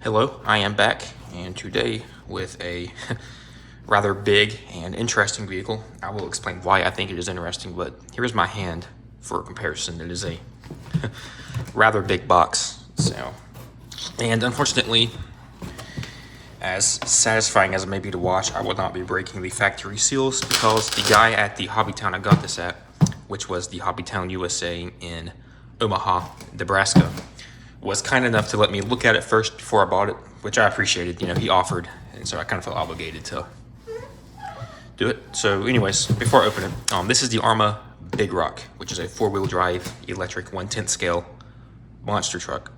Hello, I am back, and today with a rather big and interesting vehicle. I will explain why I think it is interesting, but here's my hand for a comparison. It is a rather big box, and unfortunately, as satisfying as it may be to watch, I will not be breaking the factory seals because the guy at the hobby town I got this at, which was the Hobby Town USA in Omaha, Nebraska, was kind enough to let me look at it first before I bought it, which I appreciated. You know, he offered, and so I kind of felt obligated to do it. So anyways, before I open it, this is the Arrma Big Rock, which is a four-wheel drive electric 1/10 scale monster truck.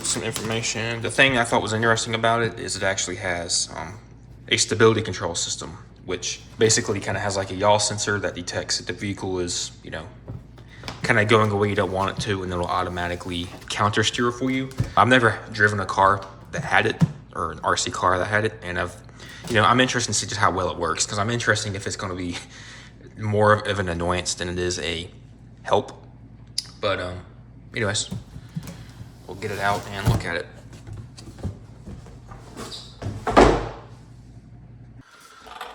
Some information. The thing I thought was interesting about it is it actually has a stability control system, which basically kind of has like a yaw sensor that detects that the vehicle is, you know, kind of going the way you don't want it to, and it'll automatically counter steer for you. I've never driven a car that had it, or an RC car that had it, and I'm interested to see just how well it works, because I'm interested if it's going to be more of an annoyance than it is a help. But anyways, we'll get it out and look at it.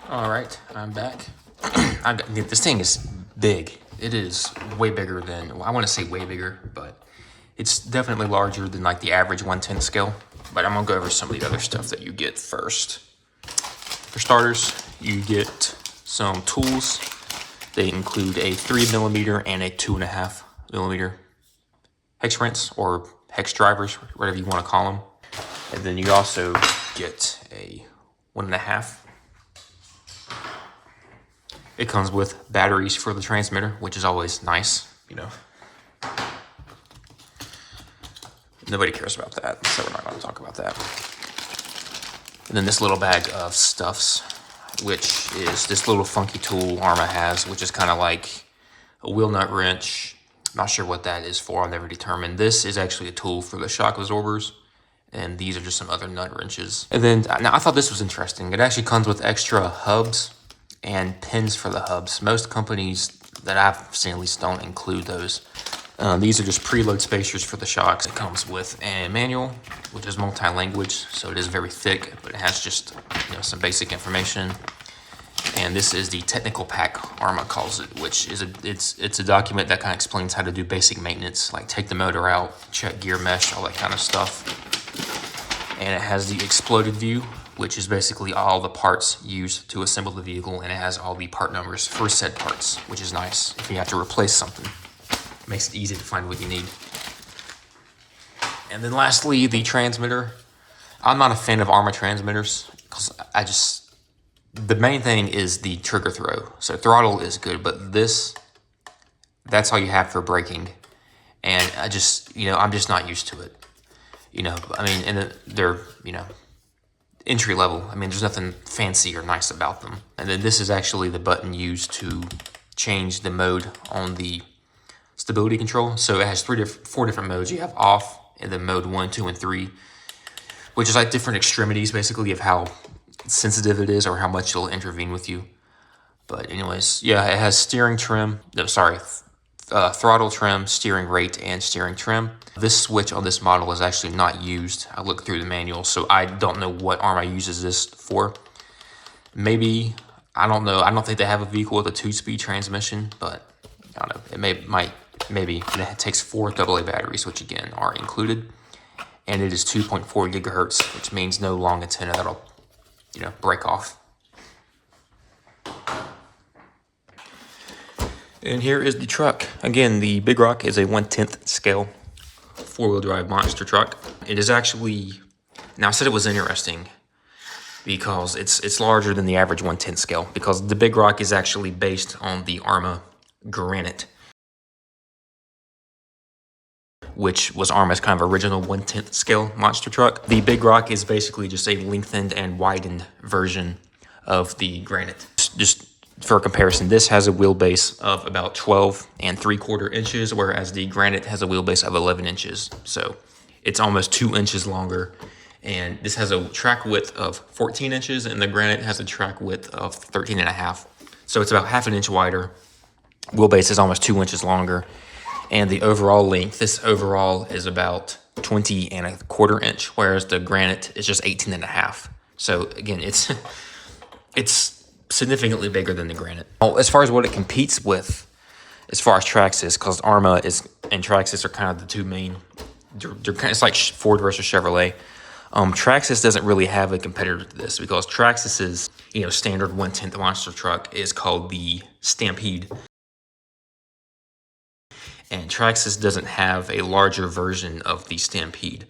All right, I'm back. This thing is big. It is way bigger than, well, I want to say way bigger, but it's definitely larger than like the average 1/10 scale. But I'm gonna go over some of the other stuff that you get first. For starters, you get some tools. They include a 3mm and a 2.5mm hex wrench, or hex drivers, whatever you want to call them. And then you also get a 1.5. It comes with batteries for the transmitter, which is always nice, you know. Nobody cares about that, so we're not going to talk about that. And then this little bag of stuffs, which is this little funky tool Arrma has, which is kind of like a wheel nut wrench. I'm not sure what that is for, I'll never determine. This is actually a tool for the shock absorbers, and these are just some other nut wrenches. And then, now I thought this was interesting. It actually comes with extra hubs and pins for the hubs. Most companies that I've seen at least don't include those. These are just preload spacers for the shocks. It comes with a manual, which is multi-language, so it is very thick, but it has just, you know, some basic information. And this is the technical pack, Arrma calls it, which is it's a document that kind of explains how to do basic maintenance, like take the motor out, check gear mesh, all that kind of stuff. And it has the exploded view, which is basically all the parts used to assemble the vehicle, and it has all the part numbers for said parts, which is nice if you have to replace something. It makes it easy to find what you need. And then lastly, the transmitter. I'm not a fan of Arrma transmitters, because the main thing is the trigger throw. So throttle is good, but that's all you have for braking. And I'm just not used to it. You know, I mean, and they're, you know, entry level. I mean, there's nothing fancy or nice about them. And then this is actually the button used to change the mode on the stability control. So it has four different modes. You have off, and then mode 1, 2, and 3, which is like different extremities basically of how sensitive it is or how much it'll intervene with you. But anyways, yeah, it has steering trim. No, sorry, throttle trim, steering rate, and steering trim. This switch on this model is actually not used. I looked through the manual, so I don't know what Arrma uses this for. Maybe, I don't know. I don't think they have a vehicle with a 2-speed transmission, but I don't know. Maybe. And it takes 4 AA batteries, which again are included. And it is 2.4 gigahertz, which means no long antenna that'll, you know, break off. And here is the truck. Again, the Big Rock is a 1/10 scale four-wheel drive monster truck. It is actually, now I said it was interesting because it's larger than the average 1/10 scale, because the Big Rock is actually based on the Arrma Granite, which was Arrma's kind of original 1/10 scale monster truck. The Big Rock is basically just a lengthened and widened version of the Granite. Just for comparison, this has a wheelbase of about 12 3/4 inches, whereas the Granite has a wheelbase of 11 inches. So it's almost 2 inches longer. And this has a track width of 14 inches, and the Granite has a track width of 13.5. So it's about half an inch wider. Wheelbase is almost 2 inches longer. And the overall length, this overall is about 20 and a quarter inch, whereas the Granite is just 18 and a half. So again, it's significantly bigger than the Granite. Well, as far as what it competes with, as far as Traxxas, because Arrma and Traxxas are kind of the two main. It's like Ford versus Chevrolet. Traxxas doesn't really have a competitor to this because Traxxas's standard 1/10 monster truck is called the Stampede, and Traxxas doesn't have a larger version of the Stampede.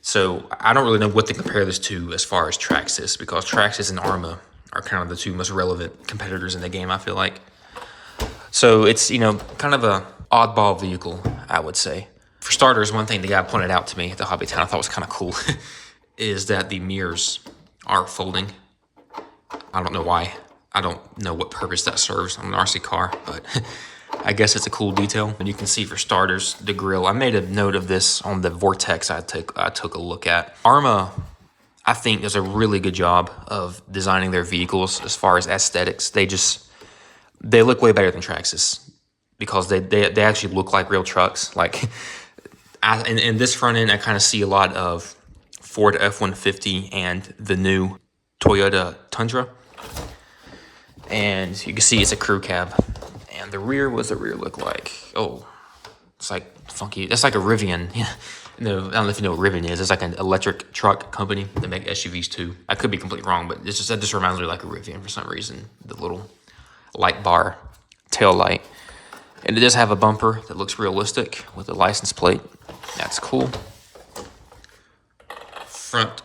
So I don't really know what to compare this to as far as Traxxas, because Traxxas and Arrma are kind of the two most relevant competitors in the game, I feel like. So it's, kind of a oddball vehicle, I would say. For starters, one thing the guy pointed out to me at the Hobby Town I thought was kind of cool is that the mirrors are folding. I don't know why. I don't know what purpose that serves on an RC car, but I guess it's a cool detail. And you can see, for starters, the grille. I made a note of this on the Vortex I took a look at. Arrma, I think, does a really good job of designing their vehicles as far as aesthetics. They look way better than Traxxas because they actually look like real trucks. Like, in this front end, I kind of see a lot of Ford F-150 and the new Toyota Tundra. And you can see it's a crew cab. And the rear, what's the rear look like? Oh, it's like funky. That's like a Rivian. I don't know if you know what Rivian is. It's like an electric truck company. They make SUVs too. I could be completely wrong, but that just reminds me like a Rivian for some reason. The little light bar tail light. And it does have a bumper that looks realistic with a license plate. That's cool. Front,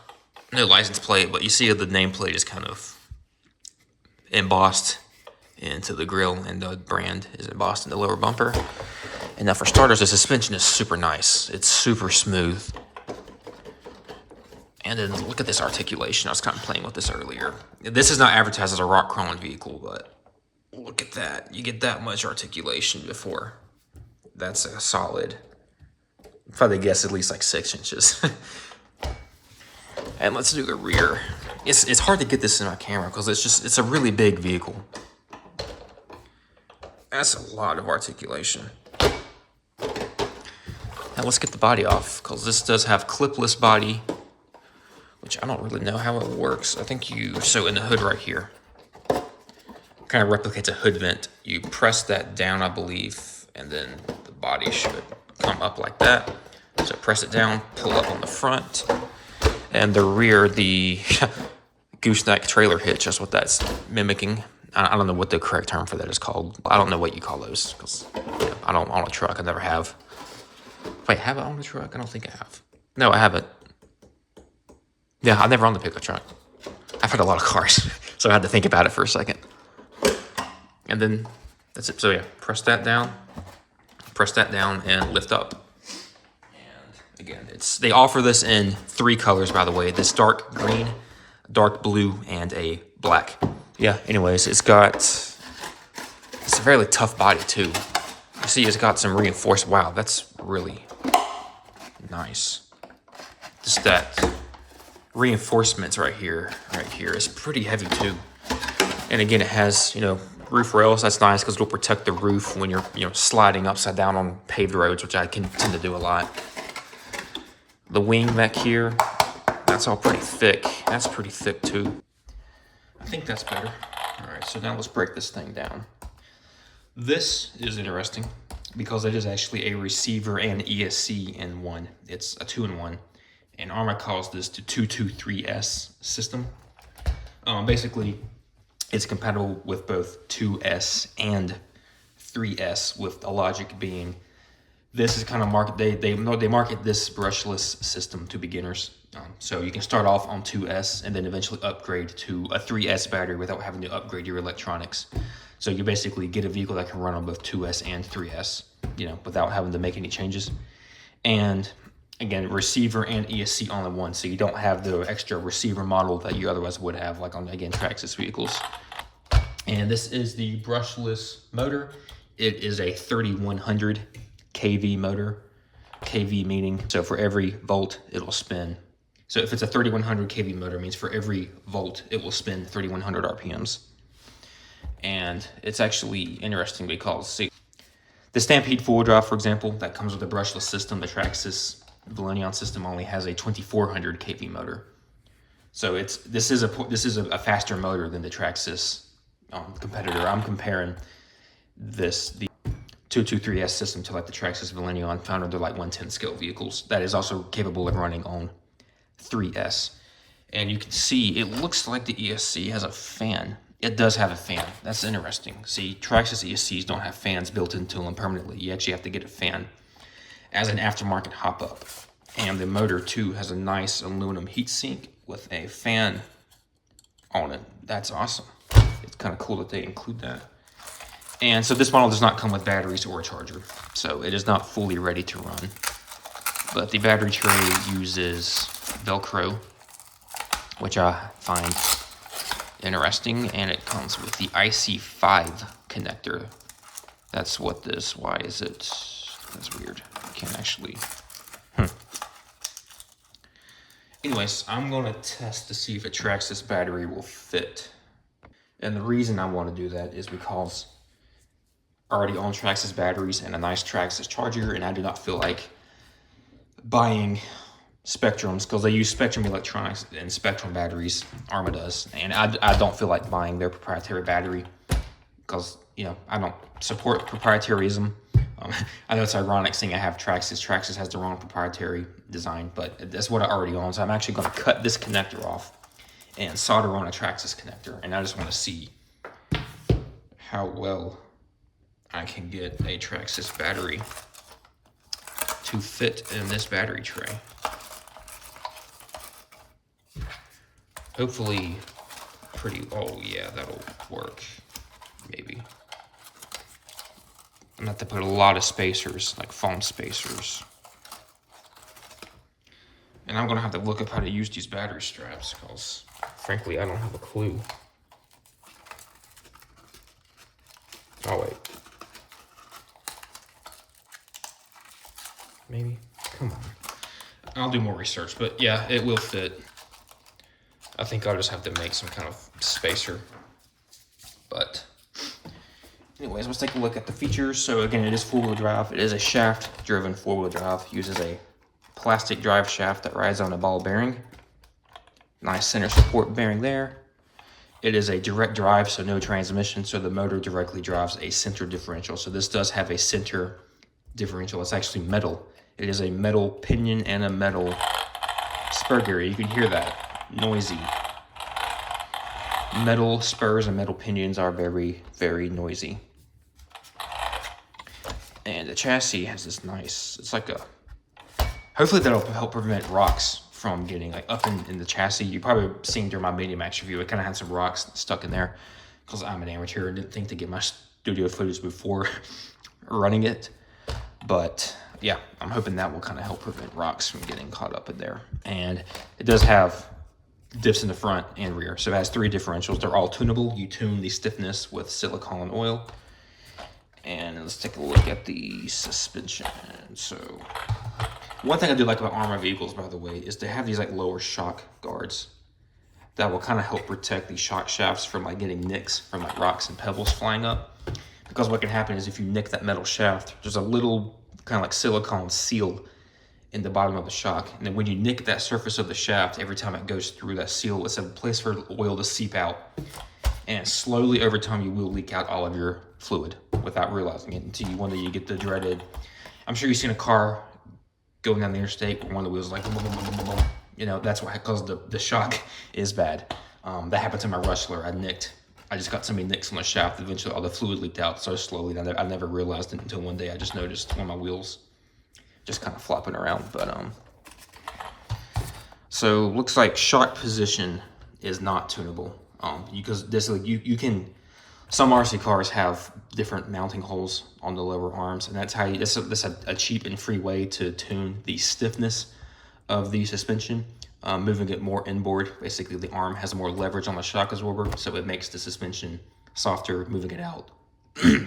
no license plate, but you see the nameplate is kind of embossed into the grille, and the brand is embossed in the lower bumper. And now for starters, the suspension is super nice. It's super smooth. And then look at this articulation. I was kind of playing with this earlier. This is not advertised as a rock crawling vehicle, but look at that. You get that much articulation before. That's a solid, probably guess at least like 6 inches. And let's do the rear. It's hard to get this in my camera because it's a really big vehicle. That's a lot of articulation. Now let's get the body off, because this does have clipless body, which I don't really know how it works. I think so in the hood right here, kind of replicates a hood vent. You press that down, I believe, and then the body should come up like that. So press it down, pull up on the front, and the rear, the gooseneck trailer hitch, that's what that's mimicking. I don't know what the correct term for that is called. I don't know what you call those, because I don't own a truck. I never have. Wait, have I owned a truck? I don't think I have. No, I haven't. Yeah, I never owned a pickup truck. I've had a lot of cars, so I had to think about it for a second. And then that's it. So yeah, press that down, and lift up. And again, they offer this in 3 colors, by the way. This dark green, dark blue, and a black. Yeah, anyways, it's a fairly tough body too. You see it's got some reinforced. Wow, that's really nice. Just that reinforcements right here is pretty heavy too. And again, it has, roof rails. That's nice because it'll protect the roof when you're, sliding upside down on paved roads, which I can tend to do a lot. The wing back here, that's all pretty thick. That's pretty thick too. I think that's better. All right, so now let's break this thing down. This is interesting because it is actually a receiver and ESC in one. It's a 2-in-1, and Arrma calls this the 223S system. Basically, it's compatible with both 2S and 3S, with the logic being this is kind of they market this brushless system to beginners. So you can start off on 2S and then eventually upgrade to a 3S battery without having to upgrade your electronics. So you basically get a vehicle that can run on both 2S and 3S, without having to make any changes. And again, receiver and ESC all in one, so you don't have the extra receiver model that you otherwise would have, like on, again, Traxxas vehicles. And this is the brushless motor. It is a 3100 kV motor. kV meaning, so for every volt, it'll spin. So if it's a 3100 kV motor, it means for every volt, it will spin 3100 RPMs. And it's actually interesting because, see, the Stampede 4-wheel drive, for example, that comes with a brushless system, the Traxxas the Valeneon system only has a 2400 kV motor. So this is a faster motor than the Traxxas competitor. I'm comparing the 223S system to like the Traxxas Valeneon found under like 110 scale vehicles. That is also capable of running on 3S. And you can see it looks like the ESC has a fan. It does have a fan. That's interesting. See, Traxxas ESCs don't have fans built into them permanently. You actually have to get a fan as an aftermarket hop-up. And the motor too has a nice aluminum heatsink with a fan on it. That's awesome. It's kind of cool that they include that. And so this model does not come with batteries or a charger, so it is not fully ready to run. But the battery tray uses Velcro, which I find interesting, and it comes with the IC5 connector. That's what this, why is it? That's weird. I can't actually, Anyways, I'm gonna test to see if it tracks this battery will fit. And the reason I want to do that is because I already own Traxxas batteries and a nice Traxxas charger, and I do not feel like buying Spectrums, because they use Spectrum Electronics and Spectrum batteries, Arrma does, and I don't feel like buying their proprietary battery, because, you know, I don't support proprietarism. I know it's ironic seeing I have Traxxas. Traxxas has the wrong proprietary design, but that's what I already own. So I'm actually going to cut this connector off and solder on a Traxxas connector. And I just want to see how well I can get a Traxxas battery to fit in this battery tray. Hopefully pretty, oh yeah, that'll work, maybe. I'm gonna have to put a lot of spacers, like foam spacers. And I'm gonna have to look up how to use these battery straps, because frankly, I don't have a clue. Oh wait. Maybe, come on. I'll do more research, but yeah, it will fit. I think I'll just have to make some kind of spacer. But anyways, let's take a look at the features. So again, it is four-wheel drive. It is a shaft-driven four-wheel drive. Uses a plastic drive shaft that rides on a ball bearing. Nice center support bearing there. It is a direct drive, so no transmission. So the motor directly drives a center differential. So this does have a center differential. It's actually metal. It is a metal pinion and a metal spur gear. You can hear that. Noisy. Metal spurs and metal pinions are very, very noisy. And the chassis has this nice, it's like a, hopefully that'll help prevent rocks from getting like up in the chassis. You probably seen during my Mediamax review, it kind of had some rocks stuck in there because I'm an amateur and didn't think to get my studio footage before running it. But yeah, I'm hoping that will kind of help prevent rocks from getting caught up in there. And it does have diffs in the front and rear. So it has 3 differentials. They're all tunable. You tune the stiffness with silicone oil. And let's take a look at the suspension. So one thing I do like about Arrma vehicles, by the way, is they have these like lower shock guards that will kind of help protect the shock shafts from like getting nicks from like rocks and pebbles flying up. Because what can happen is if you nick that metal shaft, there's a little kind of like silicone seal in the bottom of the shock. And then when you nick that surface of the shaft, every time it goes through that seal, it's a place for oil to seep out. And slowly over time, you will leak out all of your fluid without realizing it until one day you get the dreaded, I'm sure you've seen a car going down the interstate where one of the wheels is like, boom, boom, boom, boom, boom. You know, that's why, because the shock is bad. That happened to my Rustler. I just got so many nicks on the shaft. Eventually all the fluid leaked out so slowly that I never realized it until one day I just noticed one of my wheels just kind of flopping around. But so looks like shock position is not tunable, because this, like, you can, some RC cars have different mounting holes on the lower arms, and that's how you, this is a cheap and free way to tune the stiffness of the suspension, moving it more inboard. Basically the arm has more leverage on the shock absorber, so it makes the suspension softer, moving it out.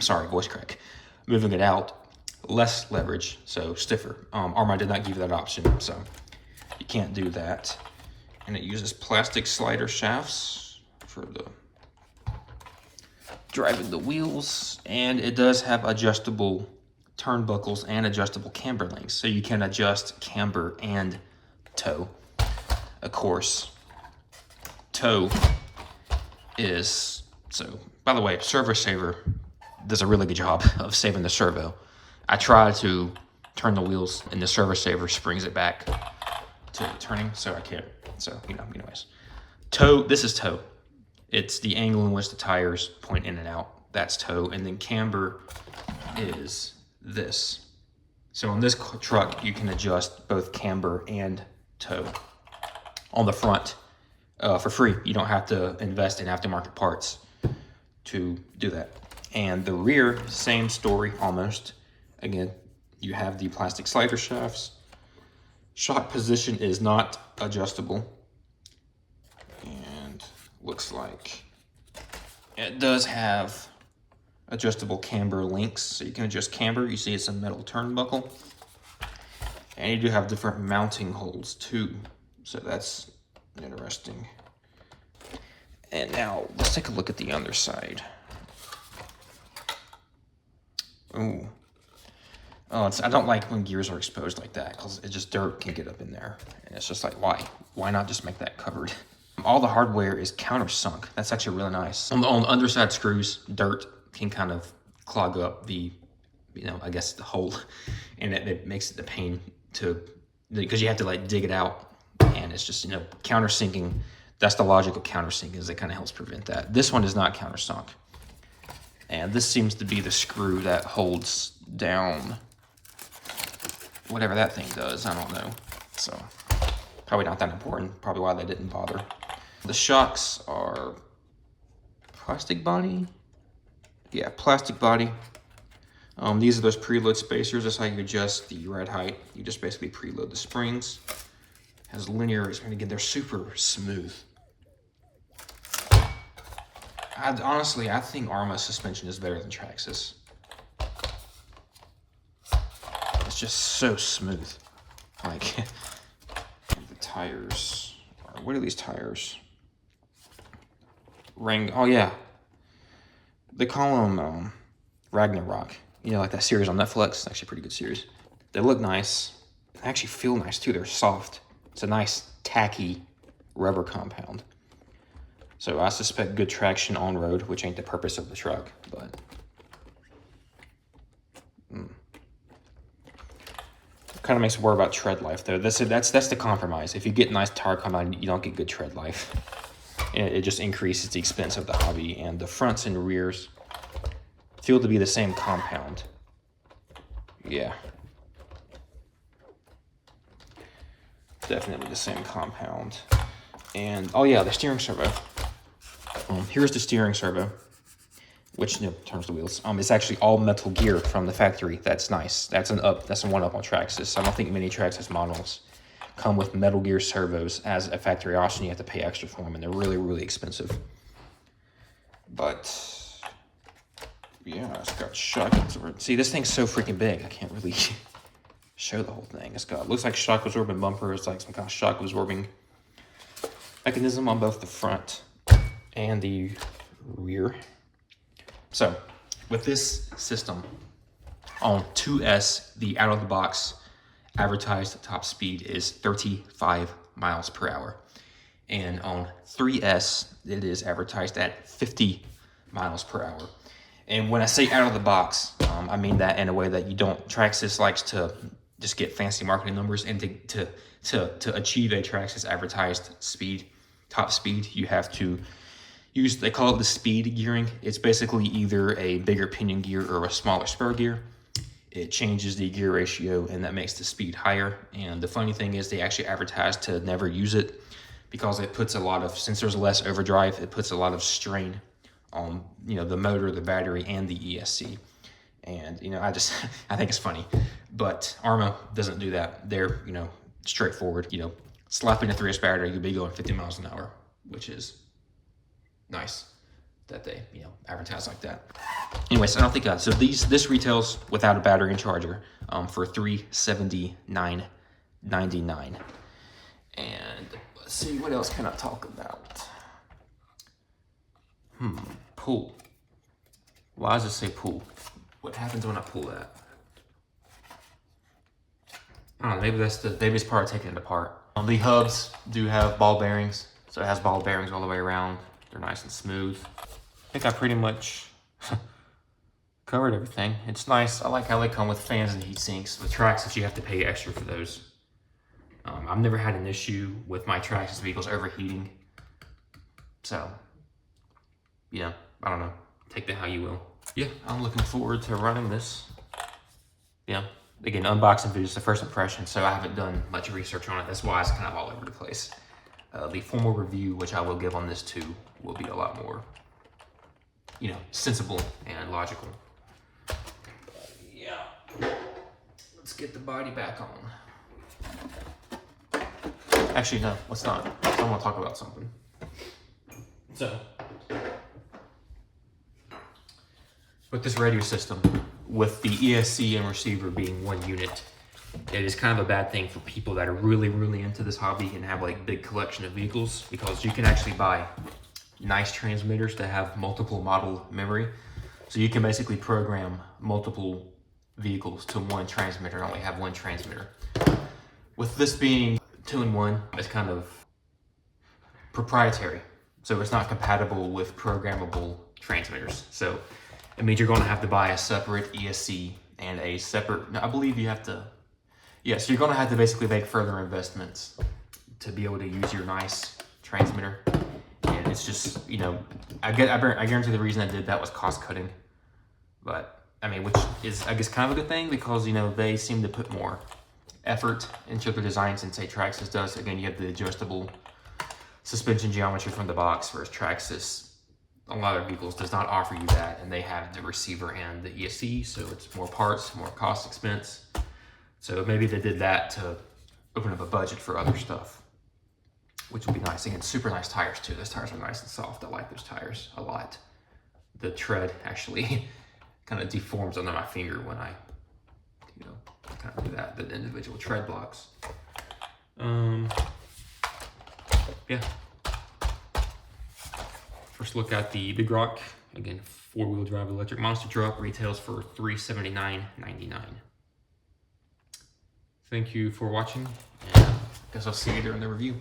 Sorry, voice crack. Moving it out, less leverage, so stiffer. Arrma did not give you that option, so you can't do that. And it uses plastic slider shafts for the driving the wheels, and it does have adjustable turnbuckles and adjustable camber links, so you can adjust camber and toe. Of course, toe is, so by the way, servo saver does a really good job of saving the servo. I try to turn the wheels and the servo saver springs it back to turning, so I can't, so, you know, anyways. Toe, this is toe. It's the angle in which the tires point in and out. That's toe. And then camber is this. So on this truck, you can adjust both camber and toe on the front for free. You don't have to invest in aftermarket parts to do that. And the rear, same story almost. Again, you have the plastic slider shafts. Shock position is not adjustable. And looks like it does have adjustable camber links, so you can adjust camber. You see it's a metal turnbuckle, and you do have different mounting holes too, so that's interesting. And now let's take a look at the underside. Ooh. Oh, I don't like when gears are exposed like that, because it just, dirt can get up in there, and it's just like, why not just make that covered? All the hardware is countersunk. That's actually really nice. On the underside screws, dirt can kind of clog up the, you know, I guess the hole, and it makes it a pain to, because you have to like dig it out, and it's just, you know, countersinking. That's the logic of countersink, is it kind of helps prevent that. This one is not countersunk, and this seems to be the screw that holds down whatever that thing does. I don't know. So probably not that important. Probably why they didn't bother. The shocks are plastic body. Yeah, plastic body. These are those preload spacers. That's how you adjust the ride height. You just basically preload the springs. Has linear, again, they're super smooth. Honestly, I think Arrma suspension is better than Traxxas. It's just so smooth. Like, the tires. What are these tires? Oh yeah. They call them Ragnarok. You know, like that series on Netflix. It's actually a pretty good series. They look nice. They actually feel nice too. They're soft. It's a nice, tacky rubber compound. So I suspect good traction on road, which ain't the purpose of the truck, but kind of makes me worry about tread life though. That's the compromise. If you get nice tire compound, you don't get good tread life. And it just increases the expense of the hobby. And the fronts and rears feel to be the same compound. Yeah. Definitely the same compound. And, oh yeah, the steering servo. Here's the steering servo, which, you know, turns the wheels. It's actually all metal gear from the factory. That's nice. That's a one up on Traxxas. I don't think many Traxxas models come with metal gear servos as a factory option. You have to pay extra for them, and they're really, really expensive. But yeah, it's got shock absorbent. See, this thing's so freaking big. I can't really show the whole thing. Looks like shock absorbent bumper. It's like some kind of shock absorbing mechanism on both the front and the rear. So with this system on 2S, the out of the box advertised top speed is 35 miles per hour. And on 3S, it is advertised at 50 miles per hour. And when I say out of the box, I mean that in a way that you don't, Traxxas likes to just get fancy marketing numbers, and to achieve a Traxxas advertised speed, top speed, you have to use, they call it the speed gearing. It's basically either a bigger pinion gear or a smaller spur gear. It changes the gear ratio, and that makes the speed higher. And the funny thing is, they actually advertise to never use it, because it puts a lot of, since there's less overdrive, it puts a lot of strain on, you know, the motor, the battery, and the ESC. And, you know, I think it's funny, but Arrma doesn't do that. They're, you know, straightforward, you know, slapping a 3S battery, you'll be going 50 miles an hour, which is nice that they, you know, advertise like that. Anyways, I don't think so this retails without a battery and charger for $379.99. And let's see, what else can I talk about? Pull. Why does it say pull? What happens when I pull that? I don't know, maybe it's part of taking it apart. The hubs do have ball bearings, so it has ball bearings all the way around. They're nice and smooth. I think I pretty much covered everything. It's nice. I like how they come with fans and heat sinks. The Traxxas, you have to pay extra for those. I've never had an issue with my Traxxas vehicles overheating. So, yeah, I don't know. Take that how you will. Yeah, I'm looking forward to running this. Yeah, again, unboxing video is the first impression, so I haven't done much research on it. That's why it's kind of all over the place. The formal review, which I will give on this too, will be a lot more, you know, sensible and logical. Yeah, let's get the body back on. Actually, no, let's not. I want to talk about something. So, with this radio system, with the ESC and receiver being one unit, it is kind of a bad thing for people that are really, really into this hobby and have like big collection of vehicles, because you can actually buy nice transmitters that have multiple model memory. So you can basically program multiple vehicles to one transmitter, only have one transmitter. With this being 2-in-1, it's kind of proprietary. So it's not compatible with programmable transmitters. So it means you're going to have to buy a separate ESC and a separate, I believe you have to, yeah, so you're going to have to basically make further investments to be able to use your nice transmitter. And it's just, you know, I guarantee the reason I did that was cost cutting. But, I mean, which is, I guess, kind of a good thing, because, you know, they seem to put more effort into their designs than, say, Traxxas does. Again, you have the adjustable suspension geometry from the box, whereas Traxxas, a lot of vehicles, does not offer you that, and they have the receiver and the ESC, so it's more parts, more cost expense. So maybe they did that to open up a budget for other stuff, which would be nice. Again, super nice tires too. Those tires are nice and soft. I like those tires a lot. The tread actually kind of deforms under my finger when I, you know, kind of do that, the individual tread blocks. Yeah. First look at the Big Rock. Again, 4-wheel drive electric monster truck, retails for $379.99. Thank you for watching, and I guess I'll see you during the review.